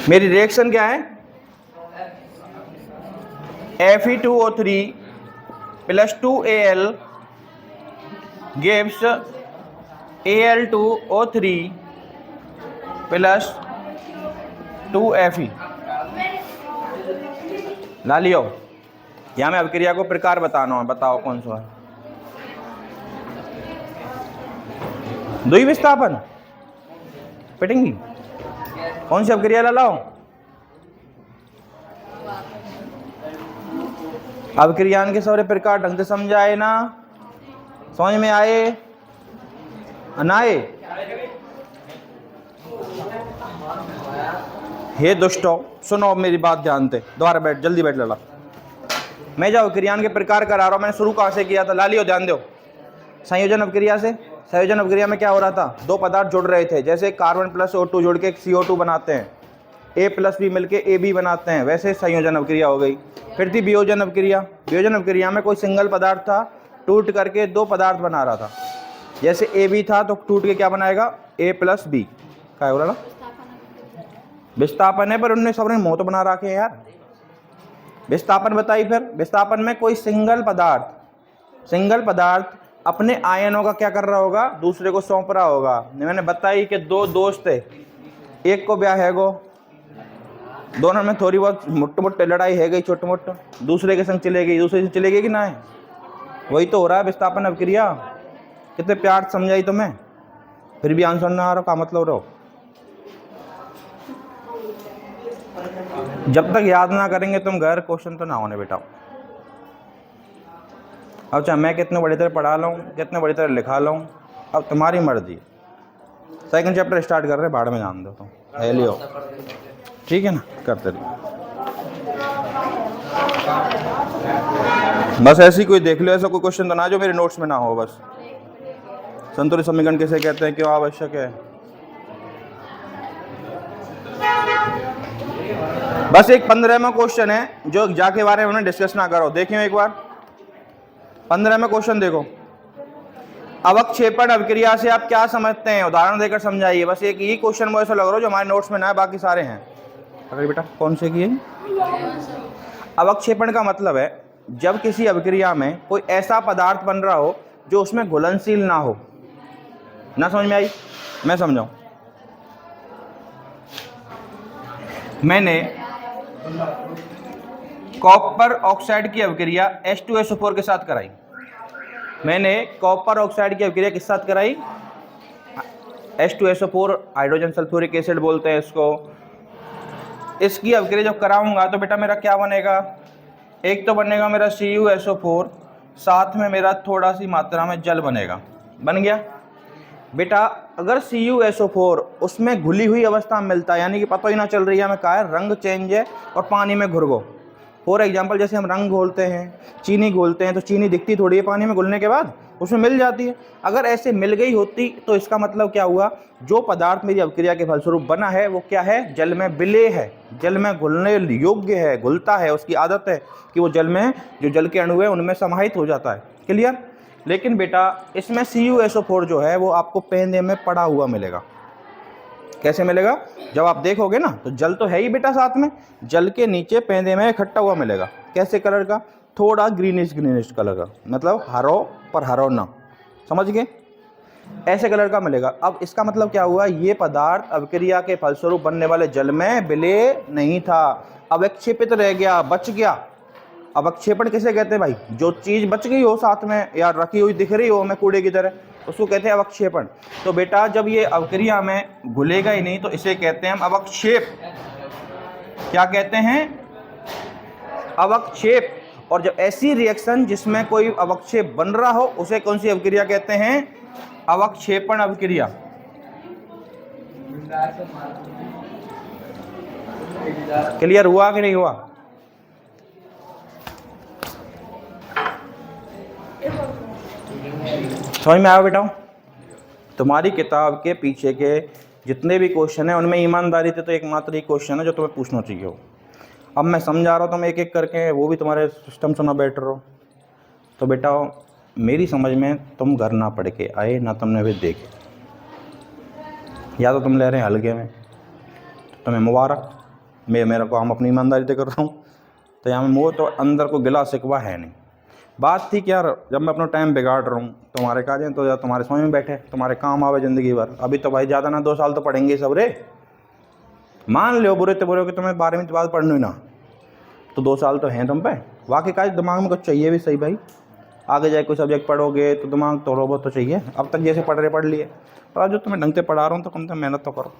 मेरी रिएक्शन क्या है, Fe2O3 plus 2Al gives Al2O3 plus 2Fe। ला लियो। यहाँ मैं अभिक्रिया को प्रकार बताना है, बताओ कौन सा है। द्वि विस्थापन पिटेंगी, कौन सी अभिक्रिया ला लाओ। अभिक्रियान के सारे प्रकार ढंग से समझाए ना, समझ में आए ना आए। हे दुष्टो सुनो मेरी बात ध्यान से, दोबारा बैठ, जल्दी बैठ लड़ा। मैं जब अभिक्रियान के प्रकार करा रहा हूँ, मैंने शुरू कहाँ से किया था, ला लियो ध्यान दो। संयोजन अभिक्रिया से। संयोजन अभिक्रिया में क्या हो रहा था, दो पदार्थ जुड़ रहे थे, जैसे कार्बन प्लस O2 जोड़ के एक CO2 बनाते हैं, A प्लस B मिलके AB बनाते हैं, वैसे संयोजन अभिक्रिया हो गई। फिर थी वियोजन अभिक्रिया। वियोजन अभिक्रिया में कोई सिंगल पदार्थ था, टूट करके दो पदार्थ बना रहा था, जैसे AB था तो टूट के क्या बनाएगा, A प्लस B। क्या हो रहा था, विस्थापन है, पर उनने सबने मुंह तो बना रखे हैं यार। विस्थापन बताई। फिर विस्थापन में कोई सिंगल पदार्थ अपने आयनों का क्या कर रहा होगा, दूसरे को सौंप रहा होगा। मैंने बताई कि दो दोस्त थे, एक को ब्याह है गो, दोनों में थोड़ी बहुत मुट्ठ लड़ाई है गई, छोट मोट, दूसरे के संग चले गई, दूसरे से चले गई कि ना है। वही तो हो रहा है विस्थापन अभिक्रिया। कितने प्यार से समझाई तो मैं, फिर भी आंसर ना आ रहा, का मतलब रहो। जब तक याद ना करेंगे तुम घर, क्वेश्चन तो ना होने बेटा। अब चाहे मैं कितने बड़ी तरह पढ़ा लूँ, कितने बड़ी तरह लिखा लूँ, अब तुम्हारी मर्जी। सेकंड चैप्टर स्टार्ट कर रहे हैं, भाड़ में जान दो तुम, है लियो, ठीक है ना, करते रहिए। बस ऐसी कोई देख लो, ऐसा कोई क्वेश्चन तो ना जो मेरे नोट्स में ना हो। बस संतुलित समीकरण किसे कहते हैं, क्यों आवश्यक है। बस एक 15वां क्वेश्चन है जो जाके बारे में डिस्कस ना करो, देखियो एक बार 15वां क्वेश्चन देखो। अवक्षेपण अभिक्रिया से आप क्या समझते हैं, उदाहरण देकर समझाइए। बस एक ही क्वेश्चन मुझे ऐसा लग रहा है जो हमारे नोट्स में ना है, बाकी सारे हैं। अगर बेटा कौन से की है, अवक्षेपण का मतलब है जब किसी अभिक्रिया में कोई ऐसा पदार्थ बन रहा हो जो उसमें घुलनशील ना हो। ना समझ में आई, मैं समझाऊं। मैंने कॉपर ऑक्साइड की अभिक्रिया H2SO4 के साथ कराई। मैंने कॉपर ऑक्साइड की अभिक्रिया किस साथ कराई, H2SO4 हाइड्रोजन सल्फ्यूरिक एसिड बोलते हैं इसको। इसकी अभिक्रिया जब कराऊंगा तो बेटा मेरा क्या बनेगा, एक तो बनेगा मेरा CuSO4, साथ में मेरा थोड़ा सी मात्रा में जल बनेगा। बन गया बेटा। अगर CuSO4 उसमें घुली हुई अवस्था में मिलता है, यानी कि पता ही ना चल रही है हमें क्या है, रंग चेंज है और पानी में घुल गो। फॉर एग्जाम्पल जैसे हम रंग घोलते हैं, चीनी घोलते हैं, तो चीनी दिखती थोड़ी है पानी में घुलने के बाद, उसमें मिल जाती है। अगर ऐसे मिल गई होती तो इसका मतलब क्या हुआ, जो पदार्थ मेरी अभिक्रिया के फलस्वरूप बना है वो क्या है, जल में विलेय है, जल में घुलने योग्य है, घुलता है, उसकी आदत है कि वो जल में, जो जल के अणु है उनमें समाहित हो जाता है। क्लियर। लेकिन बेटा इसमें CuSO4 जो है वो आपको पेंदे में पड़ा हुआ मिलेगा। कैसे मिलेगा, जब आप देखोगे ना तो जल तो है ही बेटा, साथ में जल के नीचे पेंदे में इकट्ठा हुआ मिलेगा। कैसे कलर का, थोड़ा ग्रीनिश कलर का, मतलब हरो पर हरो ना, समझ गए, ऐसे कलर का मिलेगा। अब इसका मतलब क्या हुआ, ये पदार्थ अभिक्रिया के फलस्वरूप बनने वाले जल में विलेय नहीं था, अवक्षेपित रह गया, बच गया। अवक्षेपण किसे कहते हैं भाई, जो चीज बच गई हो साथ में या रखी हुई दिख रही हो हमें कूड़े की तरह, उसको कहते हैं अवक्षेपण। तो बेटा जब ये अभिक्रिया में घुलेगा ही नहीं तो इसे कहते हैं हम अवक्षेप। क्या कहते हैं, अवक्षेप। और जब ऐसी रिएक्शन जिसमें कोई अवक्षेप बन रहा हो उसे कौन सी अभिक्रिया कहते हैं, अवक्षेपण अभिक्रिया। क्लियर हुआ कि नहीं हुआ। समझ में आया बेटा। तुम्हारी किताब के पीछे के जितने भी क्वेश्चन हैं उनमें ईमानदारी से तो एकमात्र ही क्वेश्चन है जो तुम्हें पूछना चाहिए हो। अब मैं समझा रहा हूँ, तुम एक एक करके वो भी तुम्हारे सिस्टम से ना बैठ रहो। तो बेटा मेरी समझ में तुम घर ना पढ़ के आए ना तुमने भी देखे, या तो तुम ले रहे हैं हल्के में, तो तुम्हें मुबारक, मैं मेरा काम अपनी ईमानदारी से कर रहा हूँ, तो यहाँ में मोह तो अंदर को गिला शिकवा है नहीं। बात थी कि यार जब मैं अपना टाइम बिगाड़ रहा हूँ तुम्हारे काज तो यार तुम्हारे समझ में बैठे, तुम्हारे काम आवे ज़िंदगी भर। अभी तो भाई ज़्यादा ना 2 साल तो पढ़ेंगे सब रे, मान लो बुरे तो बुरे कि तुम्हें 12वीं के बाद पढ़नी ना, तो 2 साल तो हैं तुम पे। वाकई काज दिमाग में कुछ चाहिए भी सही भाई, आगे जाए कोई सब्जेक्ट पढ़ोगे तो दिमाग थोड़ा बहुत तो चाहिए। अब तक जैसे पढ़ लिए, पर अब जो तुम्हें ढंग से पढ़ा रहा हूँ तो कम से कम मेहनत तो करो,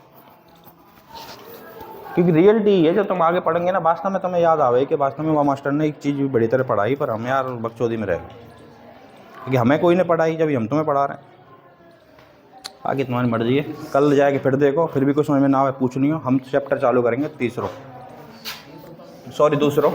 क्योंकि रियलिटी है जब तुम आगे पढ़ेंगे ना वास्तव में तुम्हें याद आवे कि वास्तव में वहाँ मास्टर ने एक चीज़ भी बड़ी तरह पढ़ाई, पर हम यार बकचोदी में रह गए, क्योंकि हमें कोई ने पढ़ाई जब हम तुम्हें पढ़ा रहे हैं। आगे तुम्हारी मर्जी है, कल जाके फिर देखो, फिर भी कुछ समझ में ना आए पूछनी हो, हम चैप्टर चालू करेंगे दूसरों।